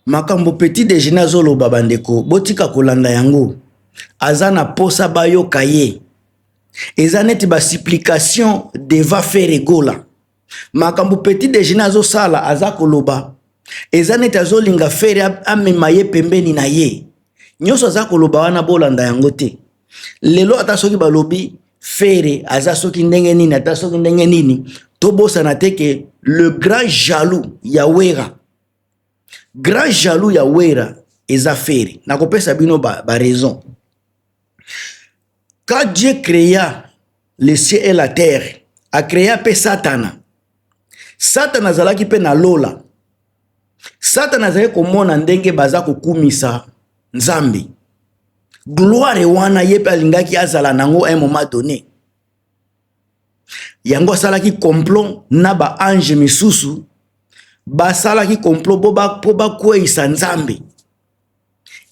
makambo petit déjeuner azoloba bandeko botika kolanda yango azana posa bayoka ye eza neti ba supplication deva faire gola makambo petit déjeuner azosala aza koloba eza neti azolinga faire amema ye pembeni na ye nyonso aza koloba wana bolanda yango te lelo ata soki balobi faire aza soki ndenge nini ata soki ndenge nini tobosana te ke le grand jaloux ya Wera grand jaloux ya Wera eza faire nakopesa bino ba raison. Quand Dieu créa le ciel et la terre a créé pe Satana. Satana azalaki pe na lola. Satana azalaki komona ndenge baza kokumisa Nzambe. Gloire wana ye pe alingaki azala nango à un moment donné. Yango asalaki complot na ba ange misusu basalaki complot po bakweyisa Nzambe.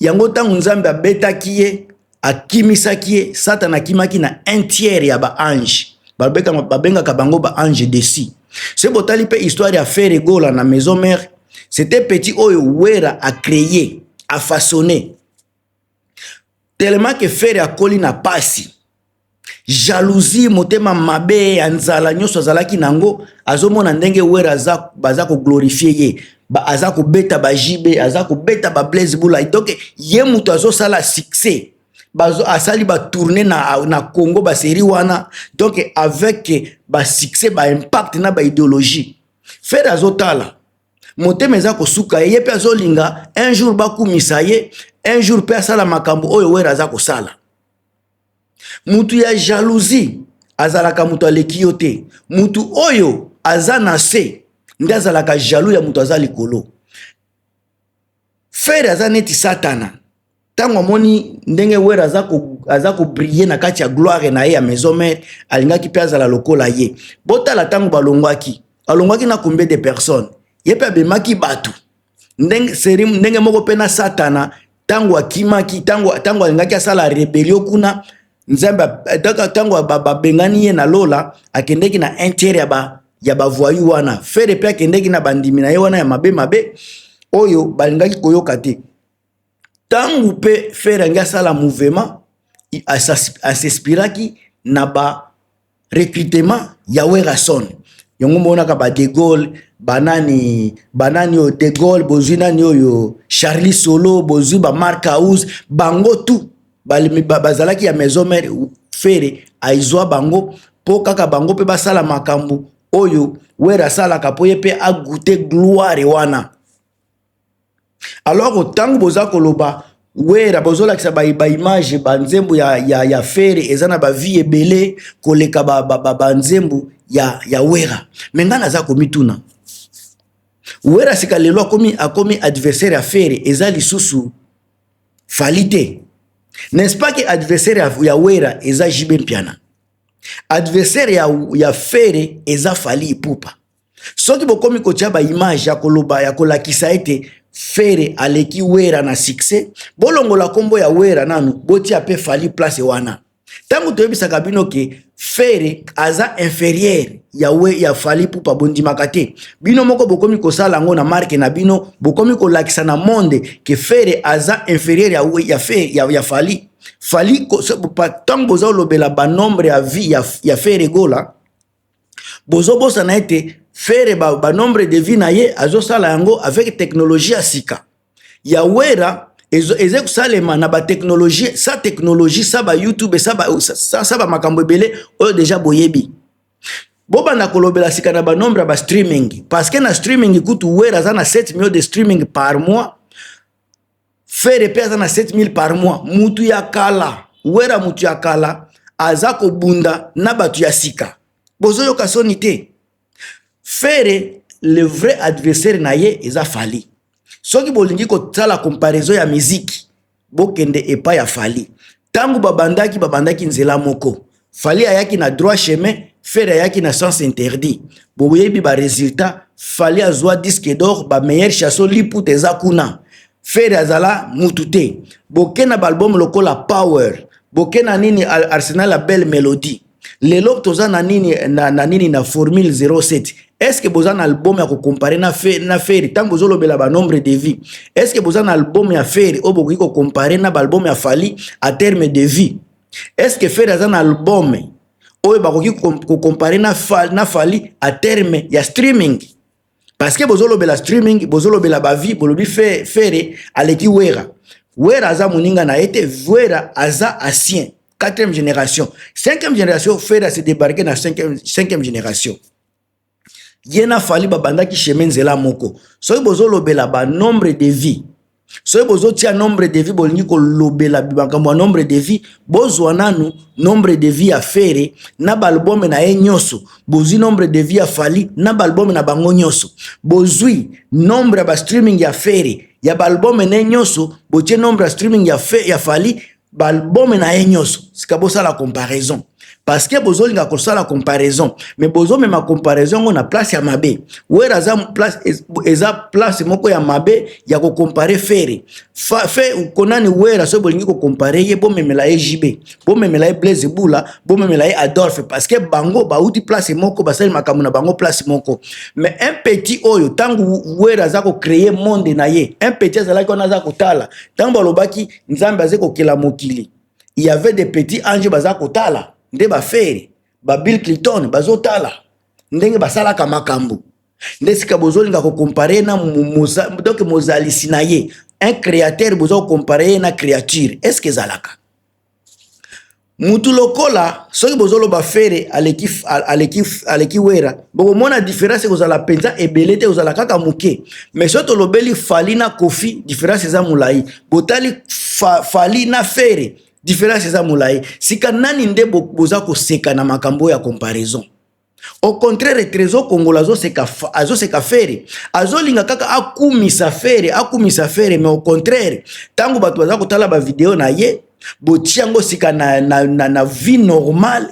Yango tango Nzambe abetaki ye akimisaki ye Satana akimaki na un tiers ya ba ange. Babengaka bango ba ange desi. C'est botali pe histoire ya faire gola na maison mère. C'était petit oyo Wera a créé, a façonné. Tellement que faire a koli na pasi. Jalousie motema mabe ya nzala nyonso azalaki nango azomona ndenge Wera baza ko glorifier ye. Aza ko beta ba jibe, aza ko beta ba blaze bula. Donc ye muto azosala succès. Bazo asali ba tourner na Congo ba série wana donc avec ba succès ba impact na ba idéologie faire azotala motema eza kosuka ye pe azolinga un jour ba kumisa ye un jour pe asala makambo oyo Wera aza kosala mutu ya jalousie azalaka mutu aleki yo te mutu oyo aza na se nde azalaka jaloux ya mutu aza likolo faire aza neti Satana. Tango moni ndenge Wera aza ko briller na kati ya gloire na ye ya maison mère alingaki pe azala lokola ye botala tango balongwaki na combien de personnes ye pe abemaki batu ndenge moko pe na Satana tango akimaki tango alingaki asala rebellion kuna Nzambe tango babengani ye na lola akendeki na intérêt ya ba voyou wana faire pe akendeki na bandimi na ye wana ya mabe oyo balingaki koyoka te. Tangu pe faire nga sala mouvement s'inspiraki na ba recrutement ya Wera son yongo mona ka ba De Gaulle banani o De Gaulle bozina ni oyo Charlie Solo bozu ba Mark House bango tout bazalaki ya maison mère faire aizwa bango po kaka bango pe basala makambu oyo Wera sala kapoye pe a goûter gloire wana. Alors autant boza koloba Wera bozola kisa ba image ba nzembo ya faire ezana ba vie ebele koleka ba nzembo ya Wera mengana za komituna Wera sika lelo akomi adversaire ya faire eza lisusu falite n'est-ce pas que adversaire ya Wera eza Jibe Mpiana adversaire ya faire eza Fally Ipupa soki bokomi kotia ba image ya koloba ya kolakisa ete faire aleki Wera na succès bolongola kombo ya Wera nanu boti ape Fally place wana tango toyebisaka bino ke faire aza inférieur ya Fally Ipupa bondimaka te bino moko bokomi kosala ngo na marque na bino bokomi kolakisa na monde ke faire aza inférieur ya Fally tango boza olobela ba nombre ya vie ya faire gola bozo bosa na ete faire ba nombre de vie na ye azosala yango avec technologie asika ya Wera eze kusalema na ba technologie sa ba YouTube sa ba makambo ebele oyo déjà boyebi boba na kolobela sika na ba nombre ba streaming parce que na streaming kutu Wera za na 7 millions de streaming par mois faire pe za na 7000 par mois mutu ya kala Wera mutu ya kala aza ko bunda na batu ya sika bozo yo kasoni te. Faire le vrai adversaire na ye eza Fally. Soki bolingi ko tala comparaison ya musique bokende epa ya Fally. Tangu babandaki nzela moko. Fally ayaki na droit chemin, faire ayaki na sens interdit. Boyebi ba résultat, Fally azwa disque d'or ba meilleur chanson liputa eza kuna. Faire azala mutute. Bokena ba album lokola Power. Bokena nini Arsenal la belle mélodie. lelo toza na nini na formule 07. Est-ce que boza na album ya ko comparer na Ferry tant bozo lobela ba nombre de vie? Est-ce que boza na album ya Ferry o bokoki ko comparer na album ya Fally à terme de vie? Est-ce que Ferry aza na album o bakoki ko comparer na Fally à terme ya streaming? Parce que bozo lobela streaming, bozo lobela ba vie, bolobi Ferry aleki Wera. Wera aza moninga na ete, Wera aza ancien. 4e génération. 5e génération, Ferry s'est débarqué dans 5e génération. Yena Fally babanda ki chemin zela moko. Soy bozo lobela ba nombre de vie. Soy bozo tia nombre de vie bolingi ko lobela bibakamwa nombre de vie. Bozo nanu nombre de vie a Ferry na balbome na e nyoso. Bozui nombre de vie a Fally na balbome na bango nyoso. Bozui nombre ba streaming ya Ferry ya balbome na nyoso. Botie nombre streaming ya Fally balbome na e nyoso. Sika bosa la comparaison. Parce que bozo linga kosa la comparaison, mais bozo même ma comparaison on a place ya mabe. Wera za place eza place moko ya mabe ya ko comparer Ferry. Fait konani Wera so bolingi ko comparer ye bo memela EJB, bo memela Blaise Bula, bo memela Adolphe parce que bango ba uti place moko basali makamu na bango place moko. Mais un petit oyo tangu Wera za ko créer monde na ye, un petit azala ko na za ko tala. Tangu balobaki Nzambe azeko kila mokili. Il y avait des petits anges baza ko tala. Nde ba Ferry, ba Bill Clinton, bazo tala. Ndenge basala ka makambo. Nde sika bozo linga ko comparer na donc mozali sinaye. Un créateur bozo comparer na créature. Est-ce que zalaka? Mutu lokola, soki bozo lo ba Ferry aleki Wera. Boko mona différence ko zala penza ebelete ozala kaka muke. Mais soto lobeli Fally na Kofi, différence eza mulai. Botali Fally na Ferry. Différence eza mulai. Sika nani nde boza ko seka na makambo ya comparaison. Au contraire, Trésor Congolais azo seka Ferry. Azo linga kaka akumisa Ferry, mais au contraire, tango batu baza ko tala ba vidéo na ye, botiango sika na vie normale.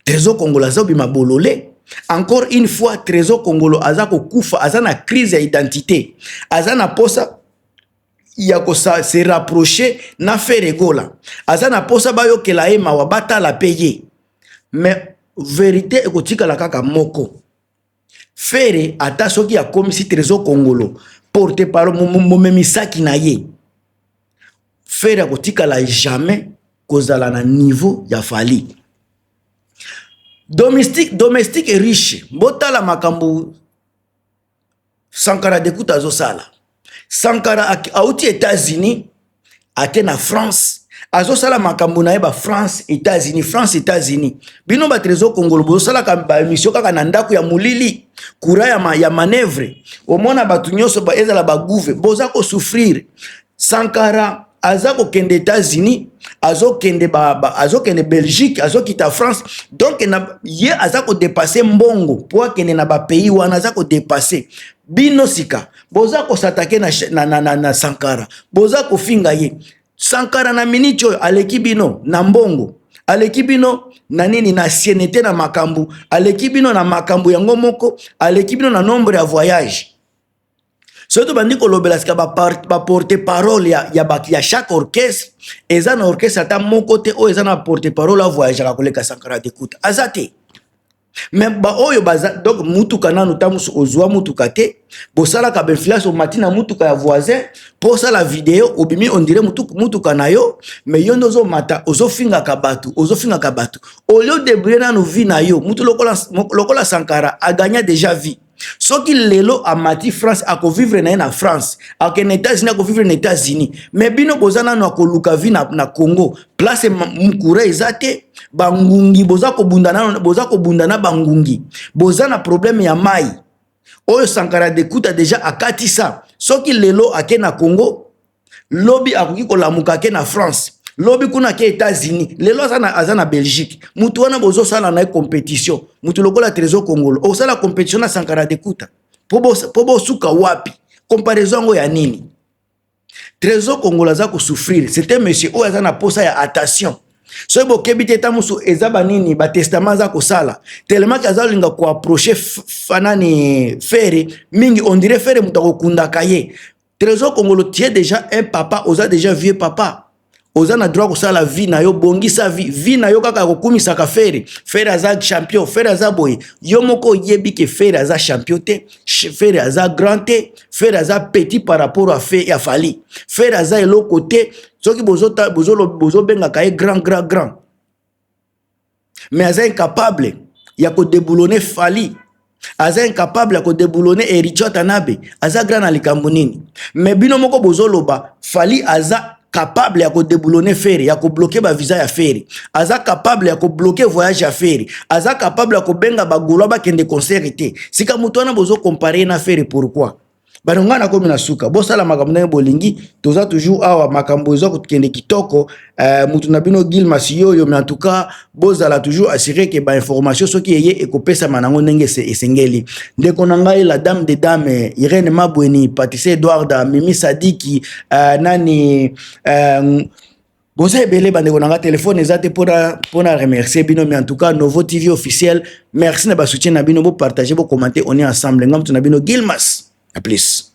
Trésor Congolais azo bima bololé. Encore une fois, Trésor Congolais aza ko kufa, aza na crise ya identité. Aza na posa ya ko se rapprocher na Ferry gola. Aza na posa bayo ke la ema wa bata la payer. Mais vérité ekotika la kaka moko. Ferry ata soki ya komi si Trésor Congolais porte parole momemisaki na ye. Ferry ekotika la jamais kozala na niveau ya Fally. Domestique et riche. Botala makambu Sankara Dekuta zo sala. Sankara auti États-Unis, ate na France. Azo sala makambo na eba France, États-Unis. Bino ba Trésor Congolais bozo sala ka ba émission kaka na ndako ya mulili, kura ya manœuvre. Omona batu nyonso ba ezala ba gouve, boza ko souffrir. Sankara azako kende États-Unis, azo kende Belgique, azo kita France. Donc ye azako dépasser mbongo pour kende na ba pays wana azako dépasser. Bino sika boza ko s'attaquer na Sankara, boza ko finga ye. Sankara na minute aleki bino na mbongo, aleki bino na nini na sienete na makambu, aleki bino na makambu yango moko, aleki bino na nombre ya voyage. Surtout bandi ko lobela sika ba porte parole ya chaque orchestre, eza na orchestre ata moko te o eza na porte parole a voyage ka koleka Sankara Dekuta. Azate. Mais ba oyo baza donc mutuka nanu tamusu ozwa mutuka te bosala ka benfilation matina mutuka ya voisin pour ça la vidéo obimi on dirait mutuka na yo mais yo ndozo mata ozofinga ka batu au lieu de briller na vie na yo mutu lokola Sankara a gagné déjà vie. Soki lelo a mati France a ko vivre na France, a ko na États-Unis a ko vivre na États-Unis, mais bino bozana na ko luka vi na Congo, place mukure ezate, bangungi boza ko bundana bangungi. Bozana problème ya mai. Oyo Sankara Dekuta déjà akati ça. Soki lelo ake na Congo, lobi akoki ko lamuka ke na France. Lobi kuna ke États-Unis, lelo azana Belgique. Mutu wana bozo sala na compétition. Mutu lokola Trésor Congolais. O sala compétition na Sankara Dekuta. Pobo suka wapi? Comparaison ngo ya nini? Trésor Congolais za ko souffrir. C'était monsieur o azana posa ya attention. So bo kebite tamusu ezaba nini ba testament za ko sala. Tellement que azalinga ko approcher fanani Ferry, mingi on dirait Ferry mutako kunda kaye. Trésor Congolais tie déjà un papa, oza déjà vieux papa. ozana droit ko sala vie na yo bongisa vie na yo kaka ko kumisa ka Fere aza champion, Fere aza boy, yo moko yebi ke Fere aza champion te, Fere aza grand te, Fere aza petit par rapport à Fere ya Fally, Fere aza eloko te, soki bozo benga ka grand, mais aza incapable ya ko déboulonner Fally, aza incapable ya ko déboulonner Erichot Tanabe, aza grand na likambo nini. Mais bino moko bozo loba Fally aza capable ya ko déboulonner Fere, ya ko bloquer ba visa ya Fere, aza capable ya ko bloquer voyage ya Fere, aza capable ya ko benga ba golo ba kende concert te. Sika mutu wana bozo comparer na Fere, pourquoi? Banonga na komi na suka bosala makambo na bolingi toza toujours awa makambo ezo kende kitoko mutu na bino Gilmas yoyo, mais en tout cas bozala toujours assurer que ba information soki yeye ekopesa manango ndenge esengeli. Ndeko na ngai la dame des dames Irene Mabweni, Patrice Edouard, Mimi Sadiki, nani Bonjour ebele bandeko nanga téléphone ezate pour remercier bino, mais en tout cas Novo TV officiel, merci na ba soutien na bino, bo partager, bo commenter, on est ensemble. Ngam tu na bino Gilmas. À plus.